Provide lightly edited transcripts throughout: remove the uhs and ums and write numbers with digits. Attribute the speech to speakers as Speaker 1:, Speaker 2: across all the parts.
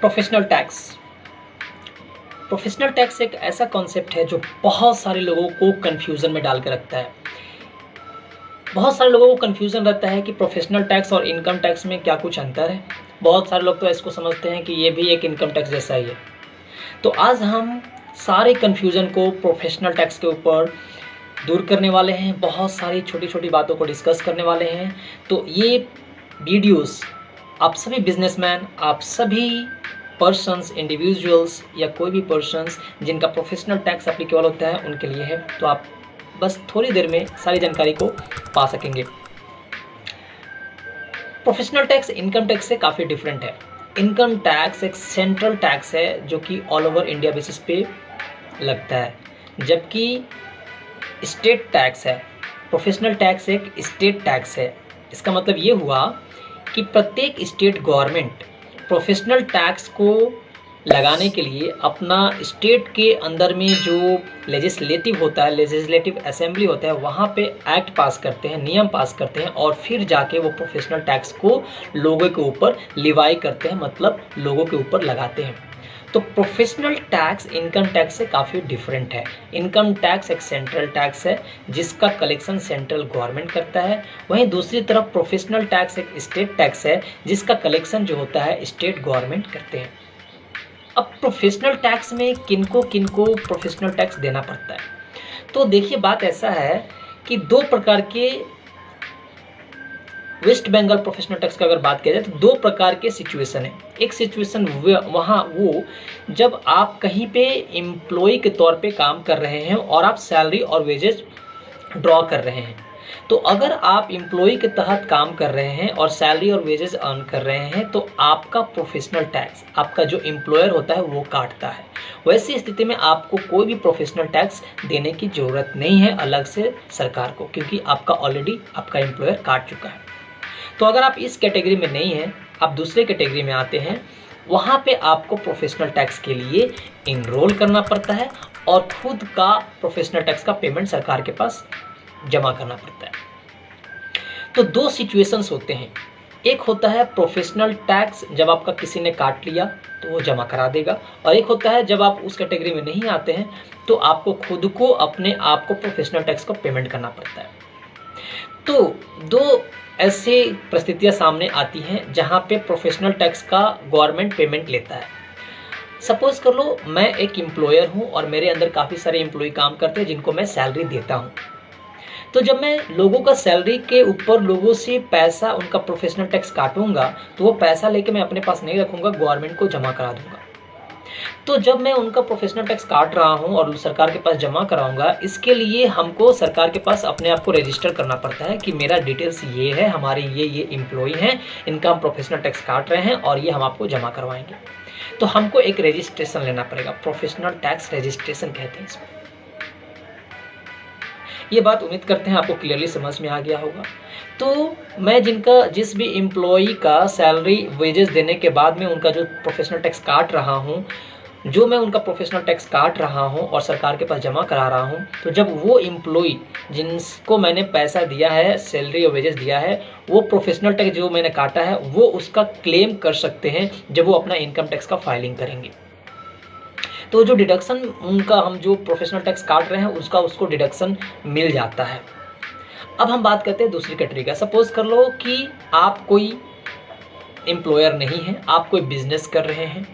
Speaker 1: Professional tax. Professional tax एक ऐसा concept है जो बहुत सारे लोगों को कन्फ्यूज़न में डाल के रखता है। बहुत सारे लोगों को कन्फ्यूज़न रहता है कि प्रोफेशनल टैक्स और इनकम टैक्स में क्या कुछ अंतर है। बहुत सारे लोग तो इसको समझते हैं कि ये भी एक इनकम टैक्स जैसा ही है। तो आज हम सारे कन्फ्यूज़न को प्रोफेशनल टैक्स के ऊपर दूर करने वाले हैं, बहुत सारी छोटी छोटी बातों को डिस्कस करने वाले हैं। तो ये वीडियोस आप सभी बिजनेसमैन, आप सभी पर्सन्स, इंडिविजुअल्स या कोई भी पर्सन्स जिनका प्रोफेशनल टैक्स एप्लीकेबल होता है उनके लिए है। तो आप बस थोड़ी देर में सारी जानकारी को पा सकेंगे। प्रोफेशनल टैक्स इनकम टैक्स से काफ़ी डिफरेंट है। इनकम टैक्स एक सेंट्रल टैक्स है जो कि ऑल ओवर इंडिया बेसिस पे लगता है, जबकि स्टेट टैक्स है। प्रोफेशनल टैक्स एक स्टेट टैक्स है। इसका मतलब ये हुआ कि प्रत्येक स्टेट गवर्नमेंट प्रोफेशनल टैक्स को लगाने के लिए अपना स्टेट के अंदर में जो लेजिस्लेटिव होता है, लेजिस्लेटिव असेंबली होता है, वहाँ पे एक्ट पास करते हैं, नियम पास करते हैं और फिर जाके वो प्रोफेशनल टैक्स को लोगों के ऊपर लिवाई करते हैं, मतलब लोगों के ऊपर लगाते हैं। तो प्रोफेशनल टैक्स इनकम टैक्स से काफ़ी डिफरेंट है। इनकम टैक्स एक सेंट्रल टैक्स है जिसका कलेक्शन सेंट्रल गवर्नमेंट करता है। वहीं दूसरी तरफ प्रोफेशनल टैक्स एक स्टेट टैक्स है जिसका कलेक्शन जो होता है स्टेट गवर्नमेंट करते हैं। अब प्रोफेशनल टैक्स में किनको किनको प्रोफेशनल टैक्स देना पड़ता है, तो देखिए बात ऐसा है कि दो प्रकार के वेस्ट बंगाल प्रोफेशनल टैक्स का अगर बात किया जाए तो दो प्रकार के सिचुएशन है। एक सिचुएशन वहाँ वो जब आप कहीं पे एम्प्लॉय के तौर पे काम कर रहे हैं और आप सैलरी और वेजेस ड्रॉ कर रहे हैं। तो अगर आप एम्प्लॉय के तहत काम कर रहे हैं और सैलरी और वेजेस अर्न कर रहे हैं तो आपका प्रोफेशनल टैक्स आपका जो एम्प्लॉयर होता है वो काटता है। वैसी स्थिति में आपको कोई भी प्रोफेशनल टैक्स देने की ज़रूरत नहीं है अलग से सरकार को, क्योंकि आपका ऑलरेडी आपका एम्प्लॉयर काट चुका है। तो अगर आप इस कैटेगरी में नहीं हैं, आप दूसरे कैटेगरी में आते हैं, वहाँ पे आपको प्रोफेशनल टैक्स के लिए इनरोल करना पड़ता है और खुद का प्रोफेशनल टैक्स का पेमेंट सरकार के पास जमा करना पड़ता है। तो दो सिचुएशंस होते हैं। एक होता है प्रोफेशनल टैक्स जब आपका किसी ने काट लिया तो वो जमा करा देगा, और एक होता है जब आप उस कैटेगरी में नहीं आते हैं तो आपको खुद को अपने आप को प्रोफेशनल टैक्स को पेमेंट करना पड़ता है। तो दो ऐसे परिस्थितियां सामने आती हैं जहां पे प्रोफेशनल टैक्स का गवर्नमेंट पेमेंट लेता है। सपोज कर लो मैं एक एम्प्लॉयर हूं और मेरे अंदर काफ़ी सारे एम्प्लॉय काम करते हैं जिनको मैं सैलरी देता हूं। तो जब मैं लोगों का सैलरी के ऊपर लोगों से पैसा उनका प्रोफेशनल टैक्स काटूंगा तो वो पैसा लेके मैं अपने पास नहीं रखूंगा, गवर्नमेंट को जमा करा दूंगा। तो जब मैं उनका प्रोफेशनल टैक्स काट रहा हूं और सरकार के पास जमा कराऊंगा, इसके लिए हमको सरकार के पास अपने आप को रजिस्टर करना पड़ता है कि मेरा डिटेल्स ये है, हमारे ये एम्प्लॉय हैं, इनका हम प्रोफेशनल टैक्स काट रहे हैं और ये हम आपको जमा करवाएंगे। तो हमको एक रजिस्ट्रेशन लेना पड़ेगा, प्रोफेशनल टैक्स रजिस्ट्रेशन कहते हैं इसको। ये बात उम्मीद करते हैं आपको क्लियरली समझ में आ गया होगा। तो मैं जिस भी एम्प्लॉय का सैलरी वेजेस देने के बाद में उनका जो प्रोफेशनल टैक्स काट रहा हूँ, जो मैं उनका प्रोफेशनल टैक्स काट रहा हूँ और सरकार के पास जमा करा रहा हूँ, तो जब वो एम्प्लॉय जिनको मैंने पैसा दिया है, सैलरी और वेजेस दिया है, वो प्रोफेशनल टैक्स जो मैंने काटा है वो उसका क्लेम कर सकते हैं जब वो अपना इनकम टैक्स का फाइलिंग करेंगे। तो जो डिडक्शन उनका हम जो प्रोफेशनल टैक्स काट रहे हैं उसको डिडक्शन मिल जाता है। अब हम बात करते हैं दूसरी कैटेगरी का। सपोज कर लो कि आप कोई एम्प्लॉयर नहीं है, आप कोई बिजनेस कर रहे हैं,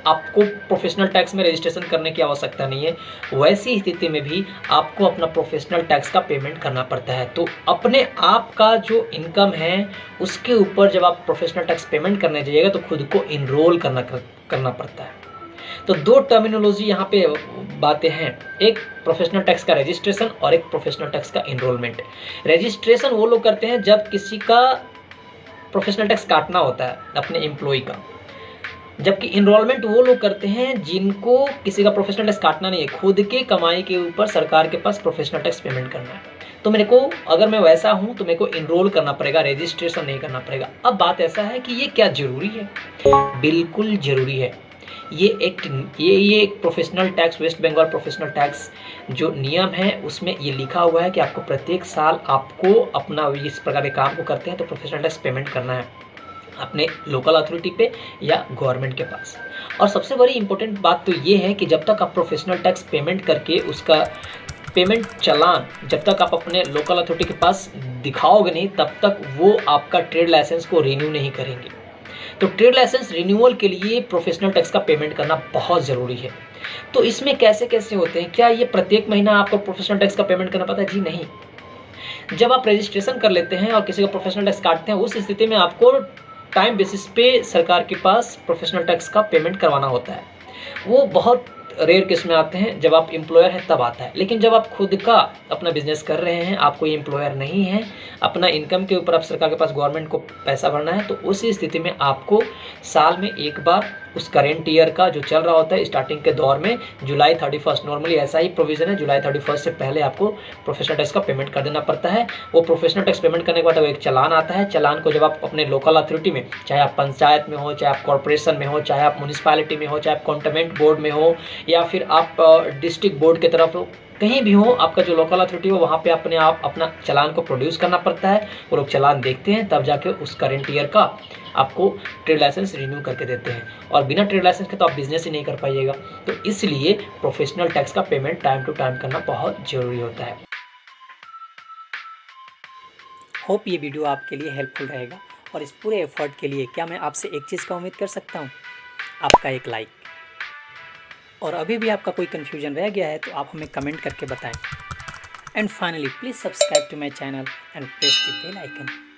Speaker 1: आपको प्रोफेशनल टैक्स में रजिस्ट्रेशन करने की आवश्यकता नहीं है। वैसी स्थिति में भी आपको अपना प्रोफेशनल टैक्स का पेमेंट करना पड़ता है। तो अपने आप का जो इनकम है उसके ऊपर जब आप प्रोफेशनल टैक्स पेमेंट करने जाइएगा तो खुद को इनरोल करना पड़ता है। तो दो टर्मिनोलॉजी यहाँ पे बातें हैं, एक प्रोफेशनल टैक्स का रजिस्ट्रेशन और एक प्रोफेशनल टैक्स का इनरोलमेंट। रजिस्ट्रेशन वो लोग करते हैं जब किसी का प्रोफेशनल टैक्स काटना होता है अपने एम्प्लॉय का, जबकि इनरोलमेंट वो लोग करते हैं जिनको किसी का प्रोफेशनल टैक्स काटना नहीं है, खुद के कमाई के ऊपर सरकार के पास प्रोफेशनल टैक्स पेमेंट करना है। तो मेरे को अगर मैं वैसा हूं तो मेरे को इनरोल करना पड़ेगा, रजिस्ट्रेशन नहीं करना पड़ेगा। अब बात ऐसा है कि ये क्या जरूरी है? बिल्कुल जरूरी है। ये एक professional tax, West Bengal professional tax जो नियम है उसमें ये लिखा हुआ है कि आपको प्रत्येक साल आपको अपना इस प्रकार के काम को करते हैं तो प्रोफेशनल टैक्स पेमेंट करना है। अपने लोकल अथॉरिटी पे या गवर्नमेंट के पास। और सबसे बड़ी इंपॉर्टेंट बात तो ये है कि जब तक आप प्रोफेशनल टैक्स पेमेंट करके उसका पेमेंट चालान जब तक आप अपने लोकल अथॉरिटी के पास दिखाओगे नहीं, तब तक वो आपका ट्रेड लाइसेंस को रिन्यू नहीं करेंगे। तो ट्रेड लाइसेंस रिन्यूअल के लिए प्रोफेशनल टैक्स का पेमेंट करना बहुत ज़रूरी है। तो इसमें कैसे कैसे होते हैं, क्या ये प्रत्येक महीना आपको प्रोफेशनल टैक्स का पेमेंट करना पड़ता है? जी नहीं। जब आप रजिस्ट्रेशन कर लेते हैं और किसी का प्रोफेशनल टैक्स काटते हैं, उस स्थिति में आपको टाइम बेसिस पे सरकार के पास प्रोफेशनल टैक्स का पेमेंट करवाना होता है। वो बहुत रेयर केस में आते हैं, जब आप एम्प्लॉयर हैं तब आता है। लेकिन जब आप खुद का अपना बिजनेस कर रहे हैं, आप कोई एम्प्लॉयर नहीं है, अपना इनकम के ऊपर आप सरकार के पास गवर्नमेंट को पैसा भरना है, तो उसी स्थिति में आपको साल में एक बार उस करेंट ईयर का जो चल रहा होता है स्टार्टिंग के दौर में जुलाई 31, नॉर्मली ऐसा ही प्रोविजन है, जुलाई 31 से पहले आपको प्रोफेशनल टैक्स का पेमेंट कर देना पड़ता है। वो प्रोफेशनल टैक्स पेमेंट करने के बाद एक चालान आता है। चालान को जब आप अपने लोकल अथॉरिटी में, चाहे आप पंचायत में हो, चाहे आप कॉर्पोरेशन में हो, चाहे आप म्यूनिसिपैलिटी में हो, चाहे आप कंटोनमेंट बोर्ड में हो, या फिर आप डिस्ट्रिक्ट बोर्ड की तरफ हो, कहीं भी हो, आपका जो लोकल अथॉरिटी हो, वहाँ पे अपने आप अपना चालान को प्रोड्यूस करना पड़ता है। वो लोग चालान देखते हैं, तब जाके उस करेंट ईयर का आपको ट्रेड लाइसेंस रिन्यू करके देते हैं। और बिना ट्रेड लाइसेंस के तो आप बिजनेस ही नहीं कर पाइएगा। तो इसलिए प्रोफेशनल टैक्स का पेमेंट टाइम टू टाइम करना बहुत ज़रूरी होता है।
Speaker 2: होप ये वीडियो आपके लिए हेल्पफुल रहेगा, और इस पूरे एफर्ट के लिए क्या मैं आपसे एक चीज़ का उम्मीद कर सकता हूँ? आपका एक लाइक। और अभी भी आपका कोई कन्फ्यूजन रह गया है तो आप हमें कमेंट करके बताएं। And finally please subscribe to my channel and press the bell icon.